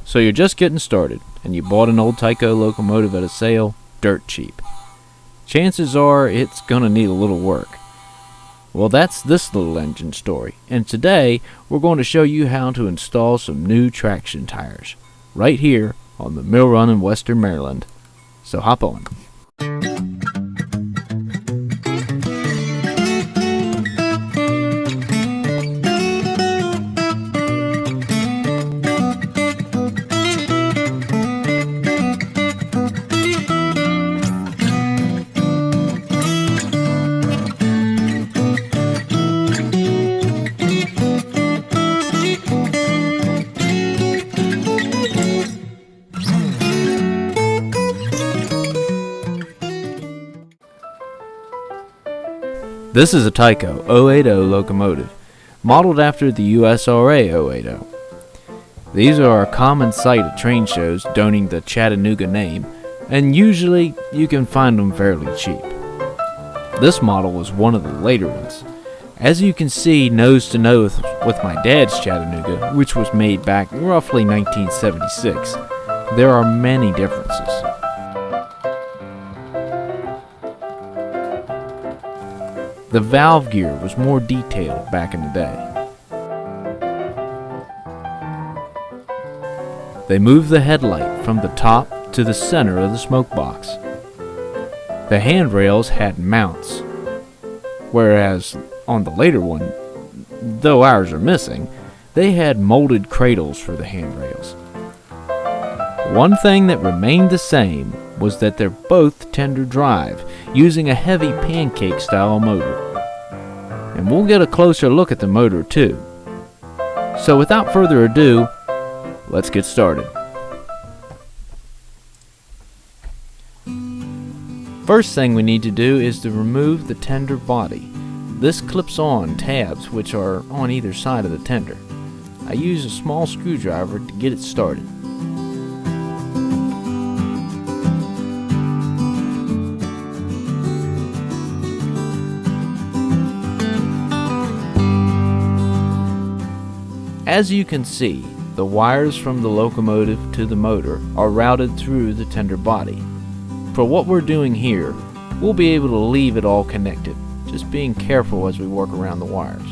So you're just getting started, and you bought an old Tyco locomotive at a sale, dirt cheap. Chances are it's gonna need a little work. Well, that's this little engine story, and today we're going to show you how to install some new traction tires, right here on the mill run in Western Maryland. So hop on. This is a Tyco 080 locomotive, modeled after the USRA 080. These are a common sight at train shows donning the Chattanooga name, and usually you can find them fairly cheap. This model was one of the later ones. As you can see nose to nose with my dad's Chattanooga, which was made back roughly 1976, there are many differences. The valve gear was more detailed back in the day. They moved the headlight from the top to the center of the smoke box. The handrails had mounts, whereas on the later one, though ours are missing, they had molded cradles for the handrails. One thing that remained the same was that they're both tender drive, using a heavy pancake style motor. And we'll get a closer look at the motor too. So without further ado, let's get started. First thing we need to do is to remove the tender body. This clips on tabs which are on either side of the tender. I use a small screwdriver to get it started. As you can see, the wires from the locomotive to the motor are routed through the tender body. For what we're doing here, we'll be able to leave it all connected, just being careful as we work around the wires.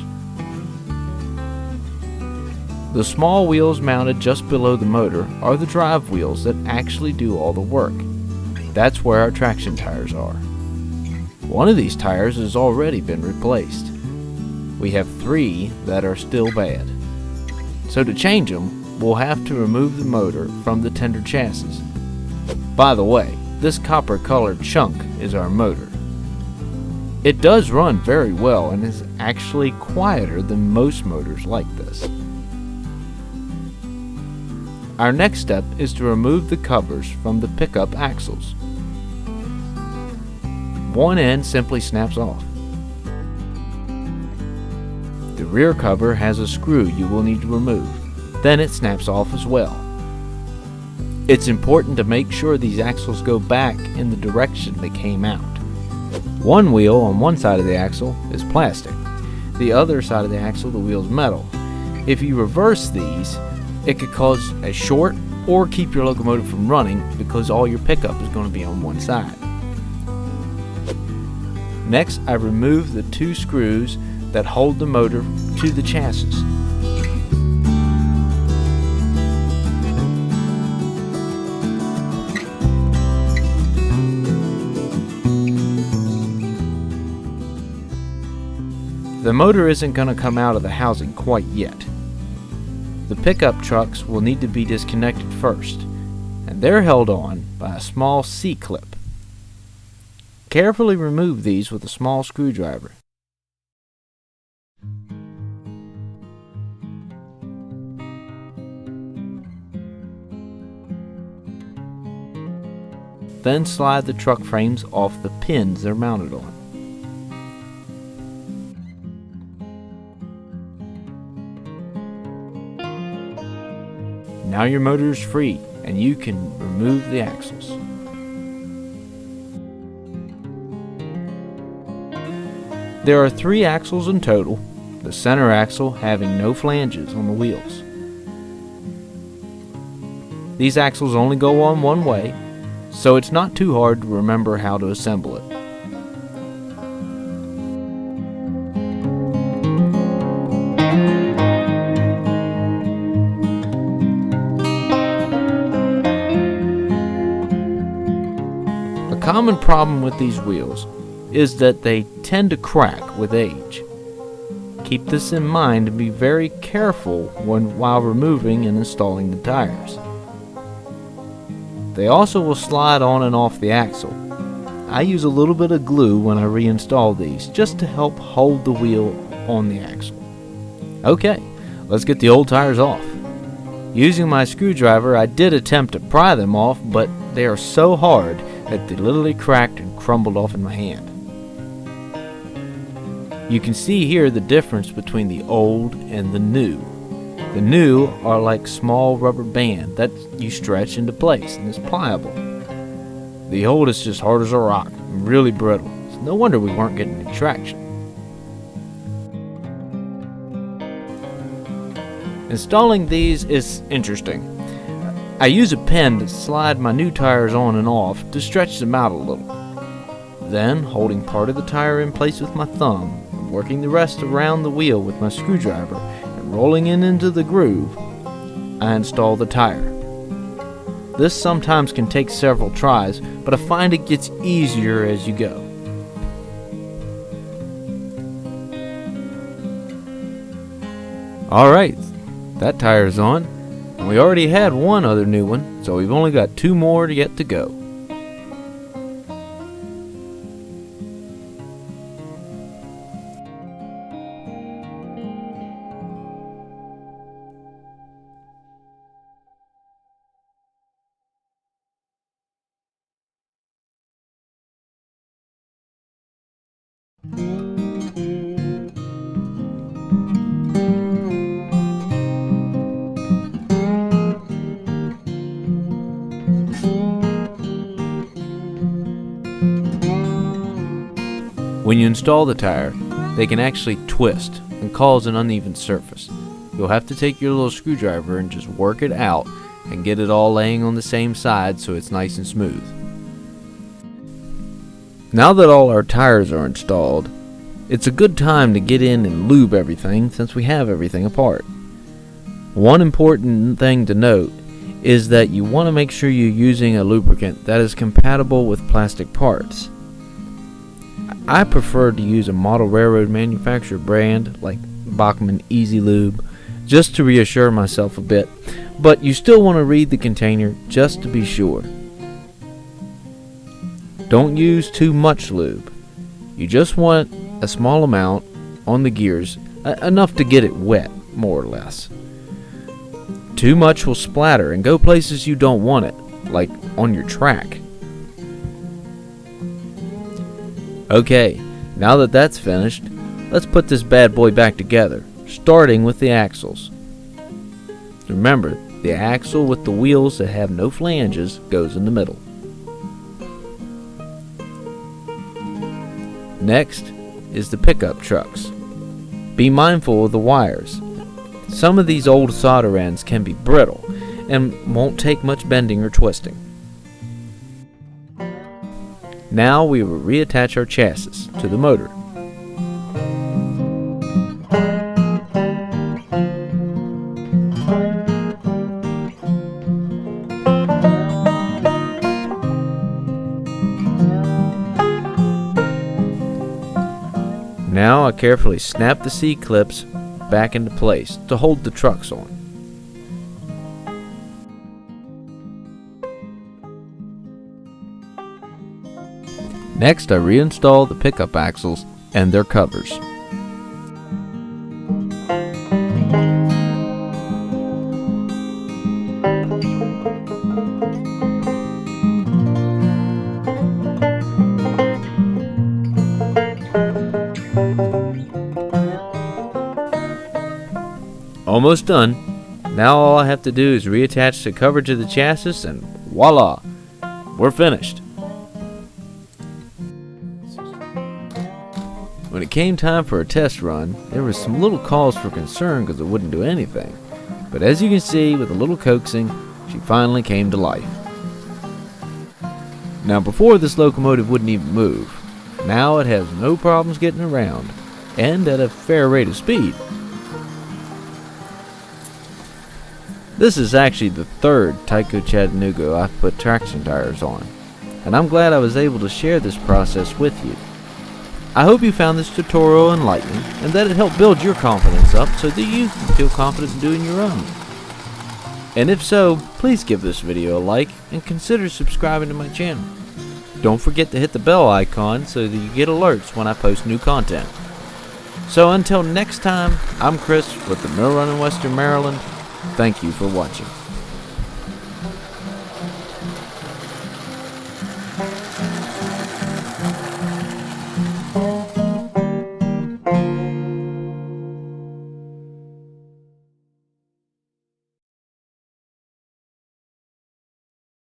The small wheels mounted just below the motor are the drive wheels that actually do all the work. That's where our traction tires are. One of these tires has already been replaced. We have 3 that are still bad. So to change them, we'll have to remove the motor from the tender chassis. By the way, this copper colored chunk is our motor. It does run very well and is actually quieter than most motors like this. Our next step is to remove the covers from the pickup axles. One end simply snaps off. The rear cover has a screw you will need to remove. Then it snaps off as well. It's important to make sure these axles go back in the direction they came out. One wheel on one side of the axle is plastic. The other side of the axle, the wheel is metal. If you reverse these, it could cause a short or keep your locomotive from running because all your pickup is going to be on one side. Next, I remove the 2 screws that hold the motor to the chassis. The motor isn't going to come out of the housing quite yet. The pickup trucks will need to be disconnected first, and they're held on by a small C-clip. Carefully remove these with a small screwdriver. Then slide the truck frames off the pins they're mounted on. Now your motor is free and you can remove the axles. There are 3 axles in total, the center axle having no flanges on the wheels. These axles only go on one way, so it's not too hard to remember how to assemble it. A common problem with these wheels is that they tend to crack with age. Keep this in mind and be very careful while removing and installing the tires. They also will slide on and off the axle. I use a little bit of glue when I reinstall these just to help hold the wheel on the axle. Okay, let's get the old tires off. Using my screwdriver, I did attempt to pry them off, but they are so hard that they literally cracked and crumbled off in my hand. You can see here the difference between the old and the new. The new are like small rubber band that you stretch into place and is pliable. The old is just hard as a rock and really brittle. It's no wonder we weren't getting any traction. Installing these is interesting. I use a pen to slide my new tires on and off to stretch them out a little. Then, holding part of the tire in place with my thumb, working the rest around the wheel with my screwdriver, and rolling it into the groove, I install the tire. This sometimes can take several tries, but I find it gets easier as you go. Alright, that tire's on, and we already had one other new one, so we've only got 2 more yet to go. When you install the tire, they can actually twist and cause an uneven surface. You'll have to take your little screwdriver and just work it out and get it all laying on the same side so it's nice and smooth. Now that all our tires are installed, it's a good time to get in and lube everything since we have everything apart. One important thing to note is that you want to make sure you're using a lubricant that is compatible with plastic parts. I prefer to use a model railroad manufacturer brand like Bachmann Easy Lube just to reassure myself a bit, but you still want to read the container just to be sure. Don't use too much lube. You just want a small amount on the gears, enough to get it wet, more or less. Too much will splatter and go places you don't want it, like on your track. Okay, now that that's finished, let's put this bad boy back together, starting with the axles. Remember, the axle with the wheels that have no flanges goes in the middle. Next is the pickup trucks. Be mindful of the wires. Some of these old solder ends can be brittle and won't take much bending or twisting. Now we will reattach our chassis to the motor. Now I carefully snap the C-clips back into place to hold the trucks on. Next, I reinstall the pickup axles and their covers. Almost done. Now all I have to do is reattach the cover to the chassis and voila, we're finished. When it came time for a test run, there was some little cause for concern because it wouldn't do anything. But as you can see, with a little coaxing, she finally came to life. Now before, this locomotive wouldn't even move. Now it has no problems getting around, and at a fair rate of speed. This is actually the third Tyco Chattanooga I've put traction tires on, and I'm glad I was able to share this process with you. I hope you found this tutorial enlightening and that it helped build your confidence up so that you can feel confident in doing your own. And if so, please give this video a like and consider subscribing to my channel. Don't forget to hit the bell icon so that you get alerts when I post new content. So until next time, I'm Chris with the Mill Run in Western Maryland. Thank you for watching.